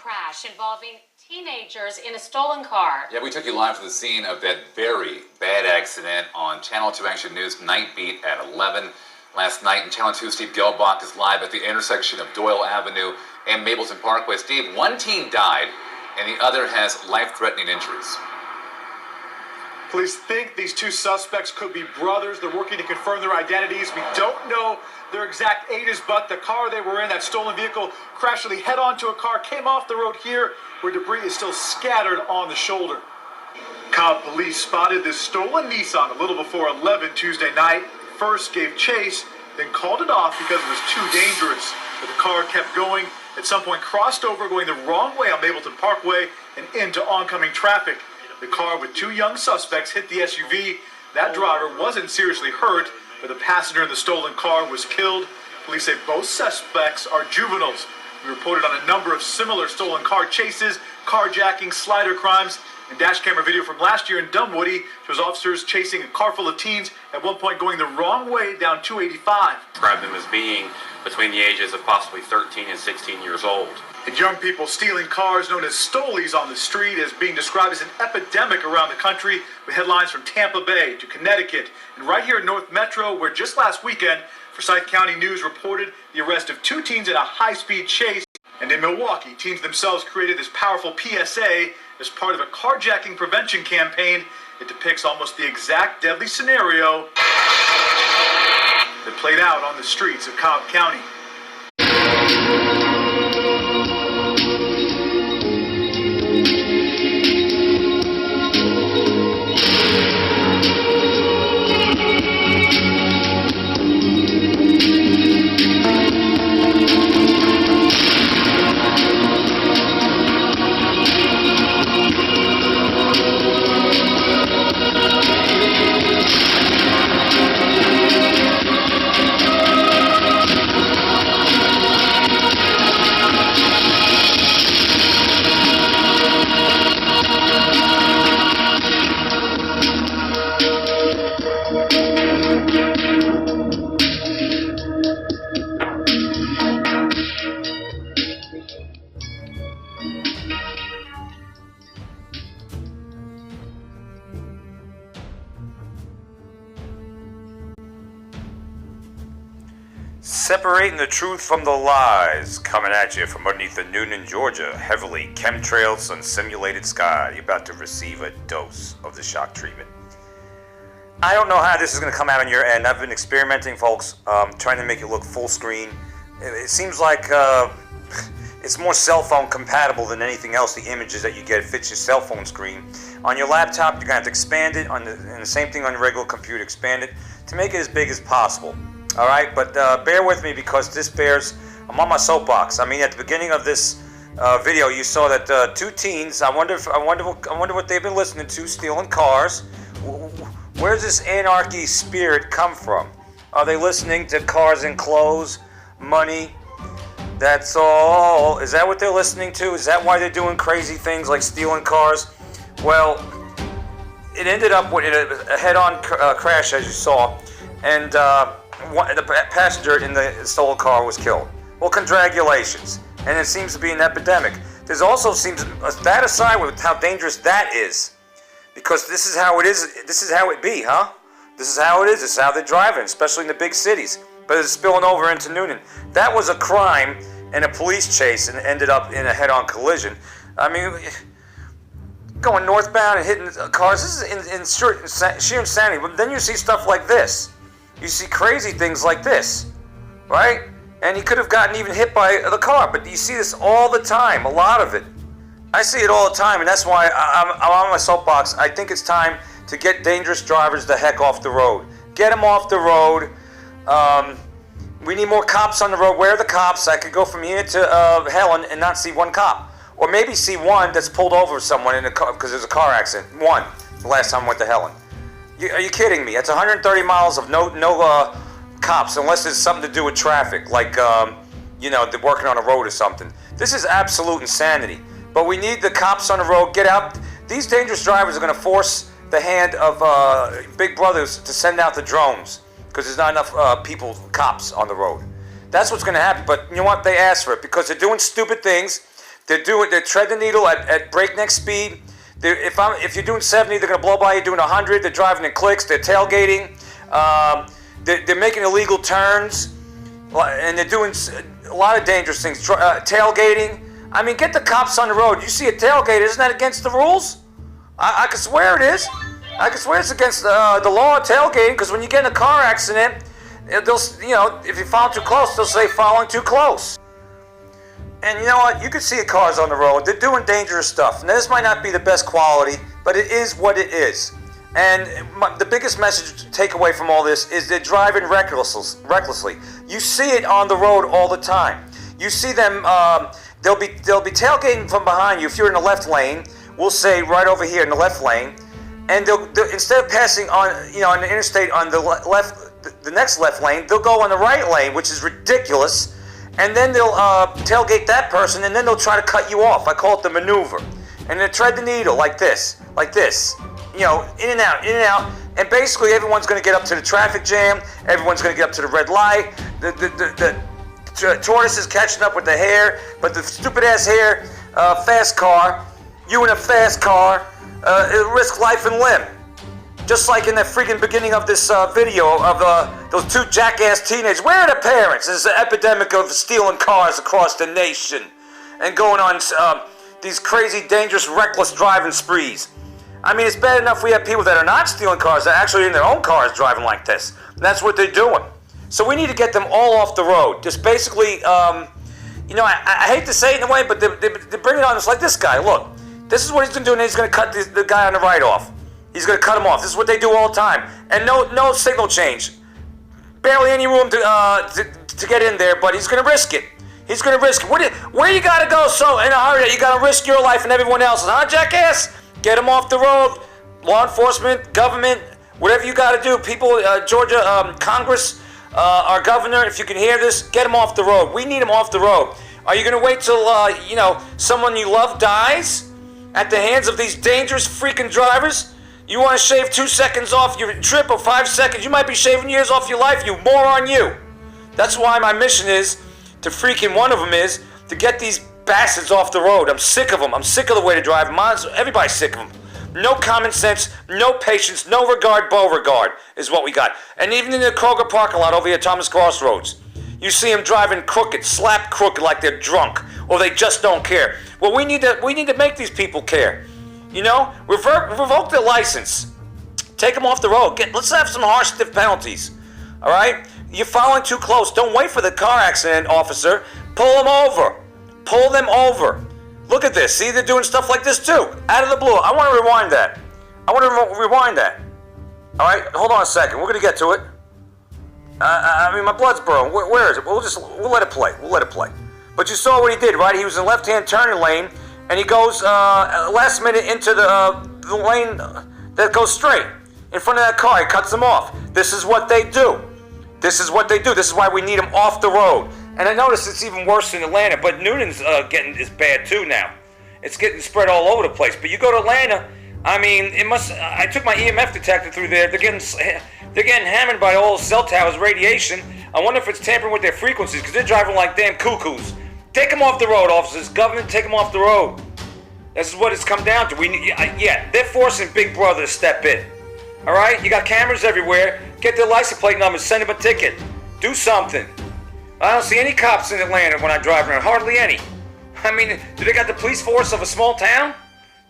crash involving teenagers in a stolen car. Yeah, we took you live to the scene of that very bad accident on Channel 2 Action News Night Beat at 11 last night. And Channel 2 Steve Gelbach is live at the intersection of Doyle Avenue and Mapleton Parkway. Steve, one teen died and the other has life-threatening injuries. Police think these two suspects could be brothers. They're working to confirm their identities. We don't know their exact ages, but the car they were in, that stolen vehicle, crashed head-on to a car, came off the road here, where debris is still scattered on the shoulder. Cobb police spotted this stolen Nissan a little before 11 Tuesday night. First gave chase, then called it off because it was too dangerous. But the car kept going. At some point, crossed over, going the wrong way on Mapleton Parkway and into oncoming traffic. The car with two young suspects hit the SUV. That driver wasn't seriously hurt, but the passenger in the stolen car was killed. Police say both suspects are juveniles. We reported on a number of similar stolen car chases, carjacking, slider crimes, and dash camera video from last year in Dunwoody shows officers chasing a car full of teens, at one point going the wrong way down 285. Describe them as being between the ages of possibly 13 and 16 years old. And young people stealing cars, known as stolies on the street, is being described as an epidemic around the country, with headlines from Tampa Bay to Connecticut and right here in North Metro, where just last weekend, Forsyth County News reported the arrest of two teens in a high-speed chase. And in Milwaukee, teens themselves created this powerful PSA as part of a carjacking prevention campaign. It depicts almost the exact deadly scenario that played out on the streets of Cobb County. Separating the truth from the lies, coming at you from underneath the Newnan, Georgia, heavily chemtrails and simulated sky. You're about to receive a dose of the shock treatment. I don't know how this is going to come out on your end. I've been experimenting, folks, trying to make it look full screen. It seems like it's more cell phone compatible than anything else. The images that you get fits your cell phone screen. On your laptop, you're going to have to expand it, and the same thing on your regular computer, expand it to make it as big as possible. All right, but bear with me because I'm on my soapbox. I mean, at the beginning of this video, you saw that two teens. I wonder what they've been listening to, stealing cars. Where's this anarchy spirit come from? Are they listening to cars and clothes, money? That's all. Is that what they're listening to? Is that why they're doing crazy things like stealing cars? Well, it ended up with a head-on crash, as you saw, and the passenger in the stolen car was killed. Well, congratulations. And it seems to be an epidemic. There's also seems, that aside with how dangerous that is, because this is how it is, this is how it be, huh? This is how it is, this is how they're driving, especially in the big cities. But it's spilling over into Newnan. That was a crime and a police chase and ended up in a head-on collision. I mean, going northbound and hitting cars, this is sheer insanity. But then you see stuff like this. You see crazy things like this, right? And he could have gotten even hit by the car, but you see this all the time, a lot of it. I see it all the time, and that's why I'm on my soapbox. I think it's time to get dangerous drivers the heck off the road. Get them off the road. We need more cops on the road. Where are the cops? I could go from here to Helen and not see one cop. Or maybe see one that's pulled over someone in a car because there's a car accident. One, the last time I went to Helen. Are you kidding me? It's 130 miles of no cops, unless it's something to do with traffic, like, they're working on a road or something. This is absolute insanity. But we need the cops on the road. Get out. These dangerous drivers are going to force the hand of big brothers to send out the drones because there's not enough cops on the road. That's what's going to happen. But you know what? They asked for it because they're doing stupid things. They tread the needle at breakneck speed. If you're doing 70, they're gonna blow by you doing 100. They're driving in clicks. They're tailgating. They're making illegal turns, and they're doing a lot of dangerous things. Tailgating. I mean, get the cops on the road. You see a tailgate, isn't that against the rules? I can swear it is. I can swear it's against the law of tailgating, because when you get in a car accident, they'll, if you follow too close, they'll say following too close. And you know what? You can see cars on the road. They're doing dangerous stuff. Now, this might not be the best quality, but it is what it is. And the biggest message to take away from all this is they're driving recklessly. You see it on the road all the time. You see them. They'll be tailgating from behind you. If you're in the left lane, we'll say right over here in the left lane, and they'll instead of passing on on the interstate on the the next left lane, they'll go on the right lane, which is ridiculous. And then they'll tailgate that person, and then they'll try to cut you off. I call it the maneuver. And they tread the needle like this, in and out. And basically, everyone's going to get up to the traffic jam. Everyone's going to get up to the red light. The tortoise is catching up with the hare, but the stupid-ass hare, fast car, you in a fast car, it'll risk life and limb. Just like in the freaking beginning of this video of those two jackass teenagers. Where are the parents? There's an epidemic of stealing cars across the nation and going on these crazy, dangerous, reckless driving sprees. I mean, it's bad enough we have people that are not stealing cars, that are actually in their own cars driving like this. And that's what they're doing. So we need to get them all off the road. Just basically, I hate to say it in a way, but they're bringing on this like this guy. Look, this is what he's going to do, and he's going to cut the guy on the right off. He's going to cut him off. This is what they do all the time. And no signal change. Barely any room to get in there, but he's going to risk it. He's going to risk it. Where you got to go so in a hurry that you got to risk your life and everyone else's? Huh, jackass? Get him off the road. Law enforcement, government, whatever you got to do. People, Georgia, Congress, our governor, if you can hear this, get him off the road. We need him off the road. Are you going to wait till, someone you love dies at the hands of these dangerous freaking drivers? You want to shave 2 seconds off your trip or 5 seconds? You might be shaving years off your life, you moron, you. That's why my mission is to one of them is to get these bastards off the road. I'm sick of them. I'm sick of the way to drive. Everybody's sick of them. No common sense, no patience, no regard, Beauregard is what we got. And even in the Kroger parking lot over here at Thomas Crossroads, you see them driving crooked, slap crooked like they're drunk, or they just don't care. Well, we need to make these people care. Revoke their license. Take them off the road. Let's have some harsh, stiff penalties. All right? You're following too close. Don't wait for the car accident, officer. Pull them over. Pull them over. Look at this. See, they're doing stuff like this too. Out of the blue. I want to rewind that. All right? Hold on a second. We're going to get to it. My blood's boiling. Where is it? We'll let it play. But you saw what he did, right? He was in the left-hand turning lane, and he goes last minute into the lane that goes straight in front of that car. He cuts them off. This is what they do. This is why we need them off the road. And I notice it's even worse in Atlanta, but Noonan's is bad too now. It's getting spread all over the place. But you go to Atlanta, I mean, I took my EMF detector through there. They're getting hammered by all cell towers, radiation. I wonder if it's tampering with their frequencies, because they're driving like damn cuckoos. Take them off the road, officers. Government, take them off the road. This is what it's come down to. They're forcing Big Brother to step in. All right? You got cameras everywhere. Get their license plate numbers. Send them a ticket. Do something. I don't see any cops in Atlanta when I drive around. Hardly any. I mean, do they got the police force of a small town?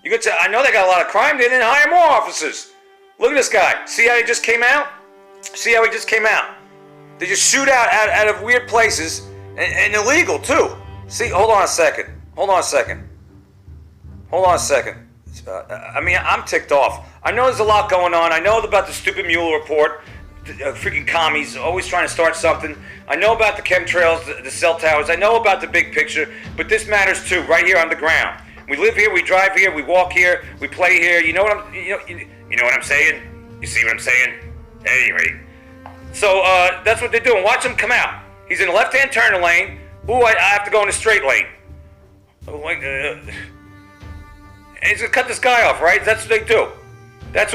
I know they got a lot of crime. They didn't hire more officers. Look at this guy. See how he just came out? They just shoot out of weird places and illegal too. See, hold on a second. I'm ticked off. I know there's a lot going on. I know about the stupid Mueller report. Freaking commies always trying to start something. I know about the chemtrails, the cell towers. I know about the big picture, but this matters too, right here on the ground. We live here, we drive here, we walk here, we play here. You know what I'm saying? You see what I'm saying? At any rate. So that's what they're doing. Watch him come out. He's in the left-hand turn lane. Ooh, I have to go in the straight lane. He's gonna cut this guy off, right? That's what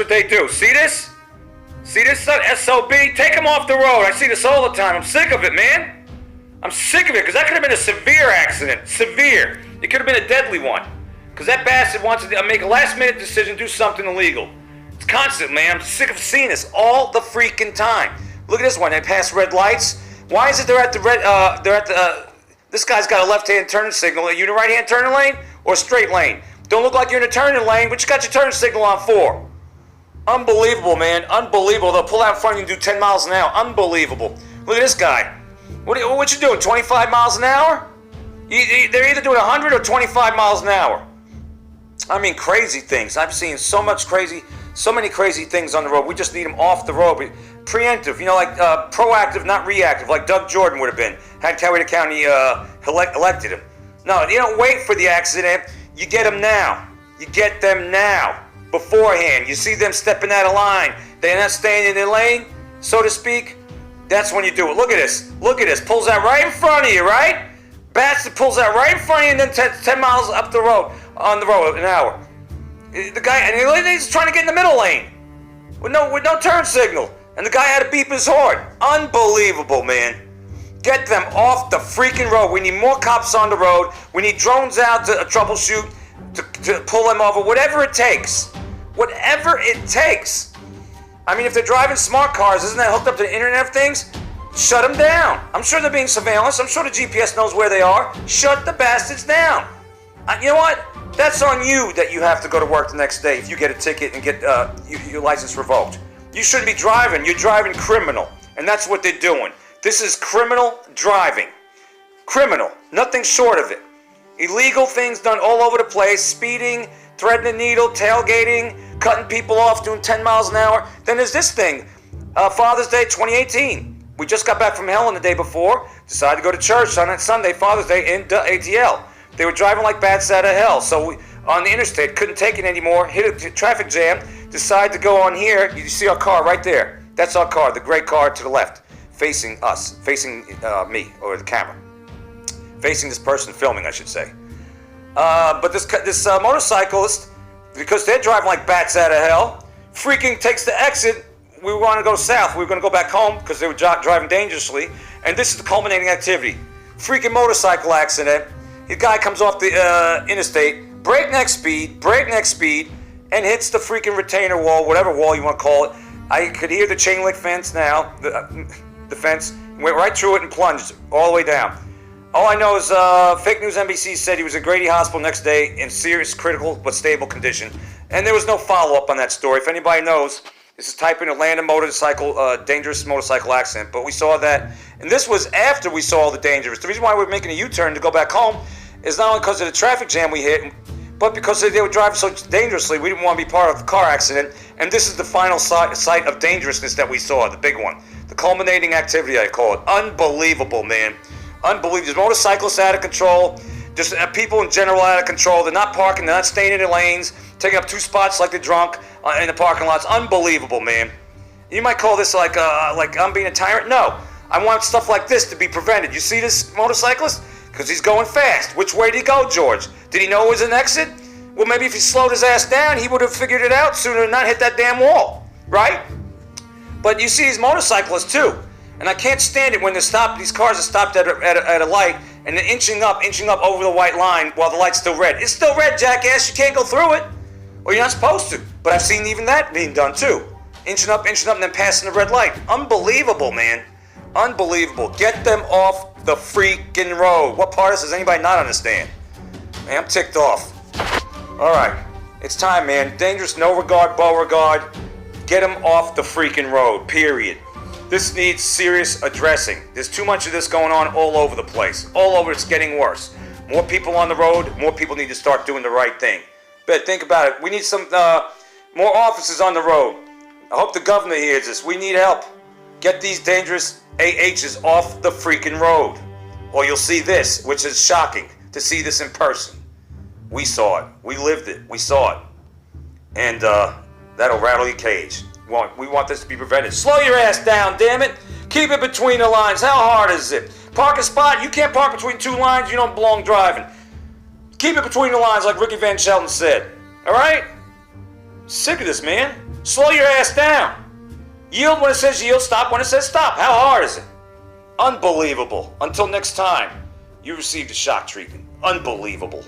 they do. See this? SOB? Take him off the road. I see this all the time. I'm sick of it, man. I'm sick of it, because that could have been a severe accident. Severe. It could have been a deadly one. Because that bastard wants to make a last-minute decision, do something illegal. It's constant, man. I'm sick of seeing this all the freaking time. Look at this one. They pass red lights. Why is it they're at the this guy's got a left-hand turn signal. Are you in a right-hand turning lane or a straight lane? Don't look like you're in a turning lane, but you got your turn signal on for. Unbelievable, man. Unbelievable. They'll pull out in front of you and do 10 miles an hour. Unbelievable. Look at this guy. What you doing, 25 miles an hour? They're either doing 100 or 25 miles an hour. I mean, crazy things. I've seen so many crazy things on the road. We just need them off the road. Preemptive, like proactive, not reactive, like Doug Jordan would have been, had Coweta County elected him. No, you don't wait for the accident. You get them now. You get them now, beforehand. You see them stepping out of line. They're not staying in their lane, so to speak. That's when you do it. Look at this. Look at this. Pulls out right in front of you, right? Bastard pulls out right in front of you and then 10 miles up the road, on the road, an hour. The guy, and he's trying to get in the middle lane with no turn signal. And the guy had to beep his horn. Unbelievable, man. Get them off the freaking road. We need more cops on the road. We need drones out to troubleshoot, to pull them over. Whatever it takes. Whatever it takes. I mean, if they're driving smart cars, isn't that hooked up to the Internet of Things? Shut them down. I'm sure they're being surveillance. I'm sure the GPS knows where they are. Shut the bastards down. You know what? That's on you that you have to go to work the next day if you get a ticket and get your license revoked. You shouldn't be driving. You're driving criminal. And that's what they're doing. This is criminal driving. Criminal. Nothing short of it. Illegal things done all over the place. Speeding, threading the needle, tailgating, cutting people off, doing 10 miles an hour. Then there's this thing. Father's Day 2018. We just got back from Helen the day before. Decided to go to church on that Sunday, Father's Day, in ATL. They were driving like bats out of hell. So we, on the interstate, couldn't take it anymore. Hit a traffic jam. Decided to go on here. You see our car right there. That's our car, the gray car to the left, facing us, facing me, or the camera. Facing this person filming, I should say. But this motorcyclist, because they're driving like bats out of hell, freaking takes the exit. We want to go south. We were going to go back home because they were driving dangerously. And this is the culminating activity. Freaking motorcycle accident. The guy comes off the interstate, breakneck speed, and hits the freaking retainer wall, whatever wall you want to call it. I could hear the chain link fence now. The fence went right through it and plunged all the way down. All I know is Fake News NBC said he was at Grady Hospital next day in serious, critical, but stable condition. And there was no follow-up on that story. If anybody knows, this is type in Atlanta dangerous motorcycle accident. But we saw that. And this was after we saw all the dangers. The reason why we're making a U-turn to go back home is not only because of the traffic jam we hit, but because they were driving so dangerously, we didn't want to be part of the car accident. And this is the final site of dangerousness that we saw, the big one. The culminating activity, I call it. Unbelievable, man. Unbelievable. There's motorcyclists out of control. Just people in general out of control. They're not parking. They're not staying in their lanes. Taking up 2 spots like they're drunk in the parking lots. Unbelievable, man. You might call this like I'm being a tyrant. No. I want stuff like this to be prevented. You see this motorcyclist? Because he's going fast. Which way did he go, George? Did he know it was an exit? Well, maybe if he slowed his ass down, he would have figured it out sooner and not hit that damn wall. Right? But you see these motorcyclists, too. And I can't stand it when these cars are stopped at a light and they're inching up over the white line while the light's still red. It's still red, jackass. You can't go through it. Or you're not supposed to. But I've seen even that being done, too. Inching up, and then passing the red light. Unbelievable, man. Unbelievable. Get them off the freaking road. What part of this does anybody not understand? Man, I'm ticked off. All right. It's time, man. Dangerous, no regard, Beauregard. Get them off the freaking road, period. This needs serious addressing. There's too much of this going on all over the place. All over, it's getting worse. More people on the road, more people need to start doing the right thing. But think about it. We need some more officers on the road. I hope the governor hears this. We need help. Get these dangerous AHs off the freaking road. Or you'll see this, which is shocking to see this in person. We saw it. We lived it. We saw it. And that'll rattle your cage. We want this to be prevented. Slow your ass down, damn it. Keep it between the lines. How hard is it? Park a spot. You can't park between 2 lines. You don't belong driving. Keep it between the lines like Ricky Van Shelton said. All right? Sick of this, man. Slow your ass down. Yield when it says yield. Stop when it says stop. How hard is it? Unbelievable. Until next time, you received a shock treatment. Unbelievable.